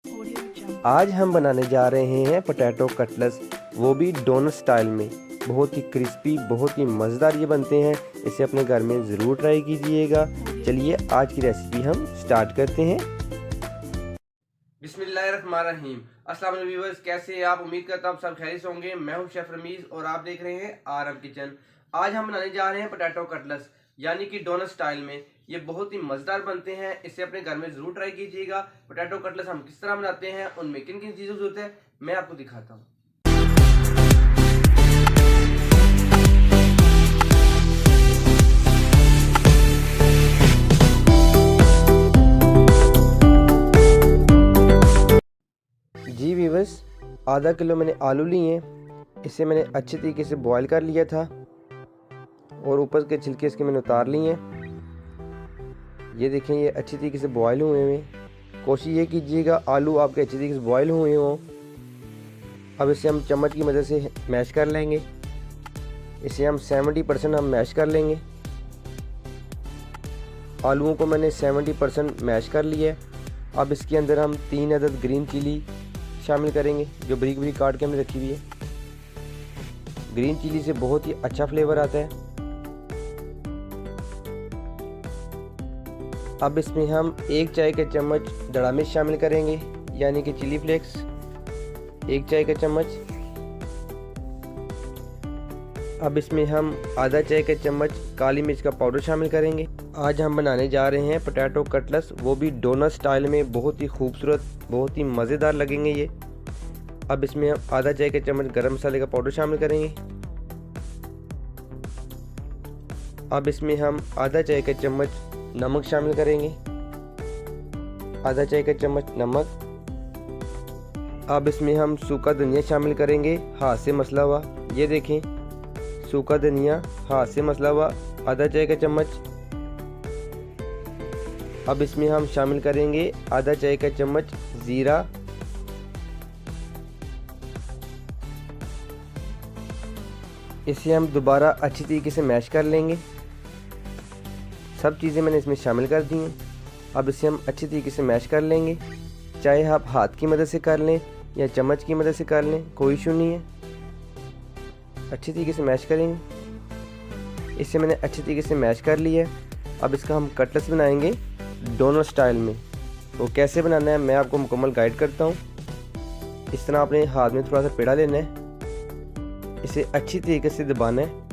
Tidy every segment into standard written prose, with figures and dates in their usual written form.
आज हम बनाने जा रहे हैं पोटैटो कटलेट्स, वो भी डोनट स्टाइल में। बहुत ही क्रिस्पी, बहुत ही मज़ेदार ये बनते हैं। इसे अपने घर में ज़रूर ट्राई कीजिएगा। चलिए आज की रेसिपी हम स्टार्ट करते हैं। बिस्मिल्लाहिर्रहमानिर्रहीम। अस्सलाम वालेकुम व्यूअर्स, कैसे हैं आप? उम्मीद करता हूँ आप सब खैरियत से होंगे। मैं हूँ शेफ रमीज़ और आप देख रहे हैं आरएम किचन। आज हम बनाने जा रहे हैं पोटैटो कटलेट्स, यानी कि डोनट स्टाइल में। ये बहुत ही मज़ेदार बनते हैं, इसे अपने घर में ज़रूर ट्राई कीजिएगा। पोटैटो कटलेट्स हम किस तरह बनाते हैं, उनमें किन किन चीज़ों की ज़रूरत है, मैं आपको दिखाता हूँ। जी व्यूअर्स, आधा किलो मैंने आलू लिए हैं। इसे मैंने अच्छे तरीके से बॉईल कर लिया था और ऊपर के छिलके इसके मैंने उतार लिए हैं। ये देखें, ये अच्छी तरीके से बॉईल हुए हैं। कोशिश ये कीजिएगा आलू आपके अच्छी तरीके से बॉईल हुए हों। अब इसे हम चम्मच की मदद से मैश कर लेंगे। इसे हम 70% हम मैश कर लेंगे। आलूओं को मैंने 70% मैश कर लिया है। अब इसके अंदर हम 3 अदद ग्रीन चिली शामिल करेंगे, जो बारीक बारीक काट के हमने रखी हुई है। ग्रीन चिली से बहुत ही अच्छा फ्लेवर आता है। अब इसमें हम 1 चाय का चम्मच दड़ा मिर्च शामिल करेंगे, यानी कि चिली फ्लेक्स 1 चाय का चम्मच। अब इसमें हम आधा चाय का चम्मच काली मिर्च का पाउडर शामिल करेंगे। आज हम बनाने जा रहे हैं पोटैटो कटलेट्स, वो भी डोनट स्टाइल में। बहुत ही खूबसूरत, बहुत ही मज़ेदार लगेंगे ये। अब इसमें हम आधा चाय का चम्मच गरम मसाले का पाउडर शामिल करेंगे। अब इसमें हम आधा चाय का चम्मच नमक शामिल करेंगे, आधा चाय का चम्मच नमक। अब इसमें हम सूखा धनिया शामिल करेंगे, हाथ से मसला हुआ। ये देखें, सूखा धनिया हाथ से मसला हुआ, आधा चाय का चम्मच। अब इसमें हम शामिल करेंगे आधा चाय का चम्मच ज़ीरा। इसे हम दोबारा अच्छी तरीके से मैश कर लेंगे। सब चीज़ें मैंने इसमें शामिल कर दी हैं। अब इसे हम अच्छी तरीके से मैश कर लेंगे। चाहे आप हाथ की मदद से कर लें या चम्मच की मदद से कर लें, कोई इशू नहीं है। अच्छी तरीके से मैश करेंगे। इसे मैंने अच्छी तरीके से मैश कर लिया है। अब इसका हम कटलेट्स बनाएंगे डोनट स्टाइल में। वो कैसे बनाना है मैं आपको मुकम्मल गाइड करता हूँ। इस तरह आपने हाथ में थोड़ा सा पेड़ा लेना है, इसे अच्छी तरीके से दबाना है।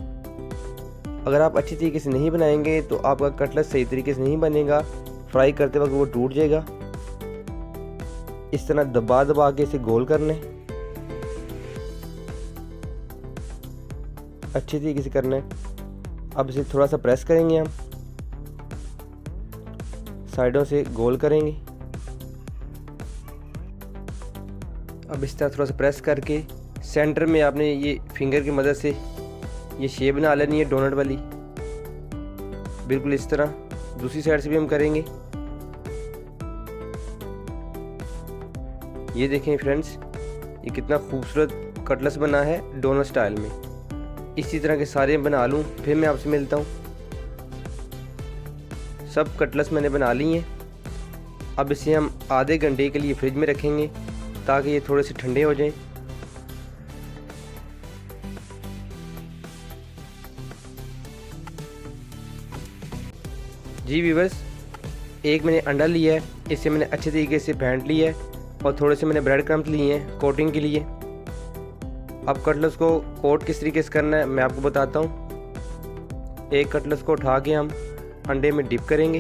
अगर आप अच्छी तरीके से नहीं बनाएंगे तो आपका कटलेट सही तरीके से नहीं बनेगा। फ्राई करते वक्त वो टूट जाएगा। इस तरह दबा दबा के इसे गोल करना है, अच्छी तरीके से करना है। अब इसे थोड़ा सा प्रेस करेंगे, हम साइडों से गोल करेंगे। अब इस तरह थोड़ा सा प्रेस करके सेंटर में आपने ये फिंगर की मदद से ये शेप बना लेनी है डोनट वाली, बिल्कुल इस तरह। दूसरी साइड से भी हम करेंगे। ये देखें फ्रेंड्स, ये कितना खूबसूरत कटलेट्स बना है डोनट स्टाइल में। इसी तरह के सारे बना लूँ, फिर मैं आपसे मिलता हूँ। सब कटलेट्स मैंने बना ली हैं। अब इसे हम आधे घंटे के लिए फ्रिज में रखेंगे ताकि ये थोड़े से ठंडे हो जाएं। जी व्यूअर्स, एक मैंने अंडा लिया है, इसे मैंने अच्छे तरीके से फेंट लिया है और थोड़े से मैंने ब्रेड क्रम्स लिए हैं कोटिंग के लिए। अब कटलेट्स को कोट किस तरीके से करना है मैं आपको बताता हूँ। एक कटलेट्स को उठा के हम अंडे में डिप करेंगे।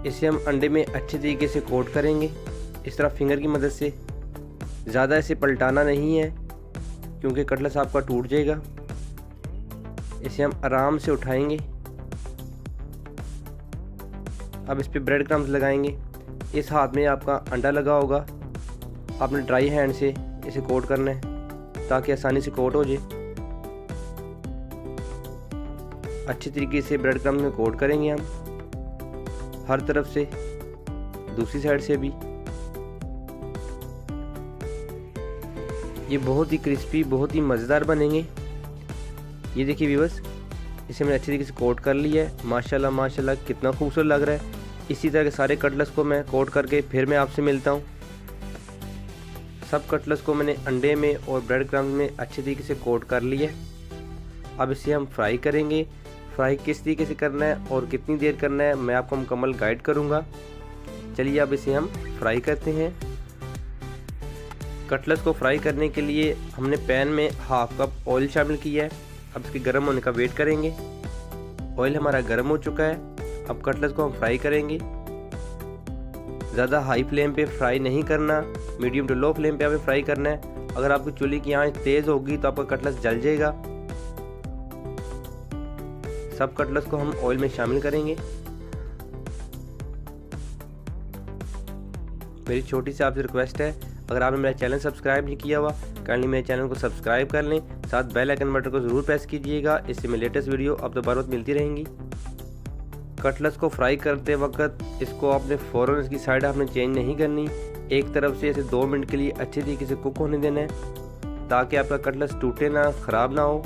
इसे हम अंडे में अच्छे तरीके से कोट करेंगे, इस तरह फिंगर की मदद से। ज़्यादा इसे पलटाना नहीं है क्योंकि कटलेट्स आपका टूट जाएगा। इसे हम आराम से उठाएंगे। अब इस पे ब्रेड क्रम्स लगाएंगे। इस हाथ में आपका अंडा लगा होगा, आपने ड्राई हैंड से इसे कोट करना है ताकि आसानी से कोट हो जाए। अच्छी तरीके से ब्रेड क्रम्स में कोट करेंगे हम हर तरफ से, दूसरी साइड से भी। ये बहुत ही क्रिस्पी, बहुत ही मज़ेदार बनेंगे। ये देखिए व्यूअर्स, इसे मैंने अच्छी तरीके से कोट कर लिया है। माशाल्लाह माशाल्लाह कितना खूबसूरत लग रहा है। इसी तरह के सारे कटलेट्स को मैं कोट करके फिर मैं आपसे मिलता हूँ। सब कटलेट्स को मैंने अंडे में और ब्रेड क्रम्स में अच्छे तरीके से कोट कर लिया। अब इसे हम फ्राई करेंगे। फ्राई किस तरीके से करना है और कितनी देर करना है मैं आपको मुकम्मल गाइड करूँगा। चलिए अब इसे हम फ्राई करते हैं। कटलेट्स को फ्राई करने के लिए हमने पैन में हाफ कप ऑयल शामिल किया है। अब इसके गर्म होने का वेट करेंगे। ऑयल हमारा गर्म हो चुका है। अब कटलेट्स को हम फ्राई करेंगे। ज़्यादा हाई फ्लेम पे फ्राई नहीं करना, मीडियम टू लो फ्लेम पे हमें फ्राई करना है। अगर आपकी चूल्हे की आंच तेज़ होगी तो आपका कटलेट्स जल जाएगा। सब कटलेट्स को हम ऑयल में शामिल करेंगे। मेरी छोटी सी आपसे रिक्वेस्ट है, अगर आपने मेरा चैनल सब्सक्राइब नहीं किया हुआ काइंडली मेरे चैनल को सब्सक्राइब कर लें, साथ बेल आइकन बटन को ज़रूर प्रेस कीजिएगा। इससे मेरी लेटेस्ट वीडियो आप दोबारा मिलती रहेंगी। कटलेट्स को फ्राई करते वक्त इसको आपने फ़ौरन इसकी साइड आपने चेंज नहीं करनी। एक तरफ से इसे 2 मिनट के लिए अच्छे तरीके से कुक होने देना है ताकि आपका कटलेट्स टूटे ना, ख़राब ना हो।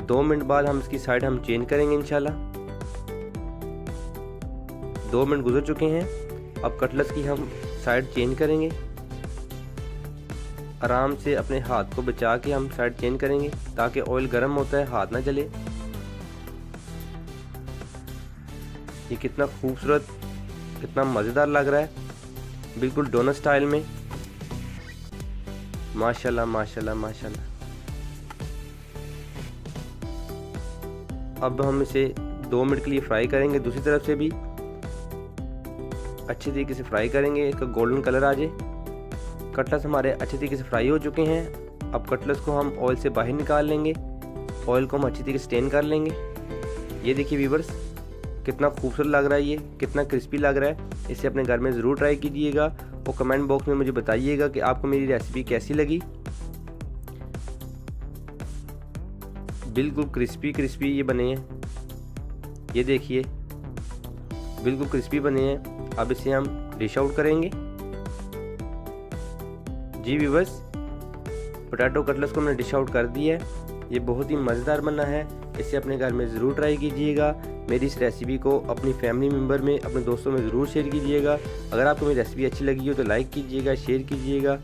2 मिनट बाद हम इसकी साइड हम चेंज करेंगे इंशाल्लाह। 2 मिनट गुजर चुके हैं। अब कटलेट्स की हम साइड चेंज करेंगे। आराम से अपने हाथ को बचा के हम साइड चेंज करेंगे ताकि ऑयल गर्म होता है, हाथ ना जले। ये कितना खूबसूरत, कितना मज़ेदार लग रहा है, बिल्कुल डोनट स्टाइल में। माशाल्लाह माशाल्लाह माशाल्लाह। अब हम इसे 2 मिनट के लिए फ्राई करेंगे। दूसरी तरफ से भी अच्छे तरीके से फ्राई करेंगे, इसका गोल्डन कलर आ जाए। कटलेट्स हमारे अच्छे तरीके से फ्राई हो चुके हैं। अब कटलेट्स को हम ऑयल से बाहर निकाल लेंगे। ऑयल को हम अच्छी तरीके से स्टेन कर लेंगे। ये देखिए व्यूअर्स, कितना खूबसूरत लग रहा है, ये कितना क्रिस्पी लग रहा है। इसे अपने घर में ज़रूर ट्राई कीजिएगा और कमेंट बॉक्स में मुझे बताइएगा कि आपको मेरी रेसिपी कैसी लगी। बिल्कुल क्रिस्पी क्रिस्पी ये बने हैं, ये देखिए बिल्कुल क्रिस्पी बने हैं। अब इसे हम डिश आउट करेंगे। जी व्यूअर्स, पोटैटो कटलेट्स को मैंने डिश आउट कर दिया है। ये बहुत ही मज़ेदार बना है। इसे अपने घर में ज़रूर ट्राई कीजिएगा। मेरी इस रेसिपी को अपनी फैमिली मेम्बर में, अपने दोस्तों में ज़रूर शेयर कीजिएगा। अगर आपको मेरी रेसिपी अच्छी लगी हो तो लाइक कीजिएगा, शेयर कीजिएगा।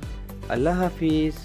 अल्लाह हाफिज़।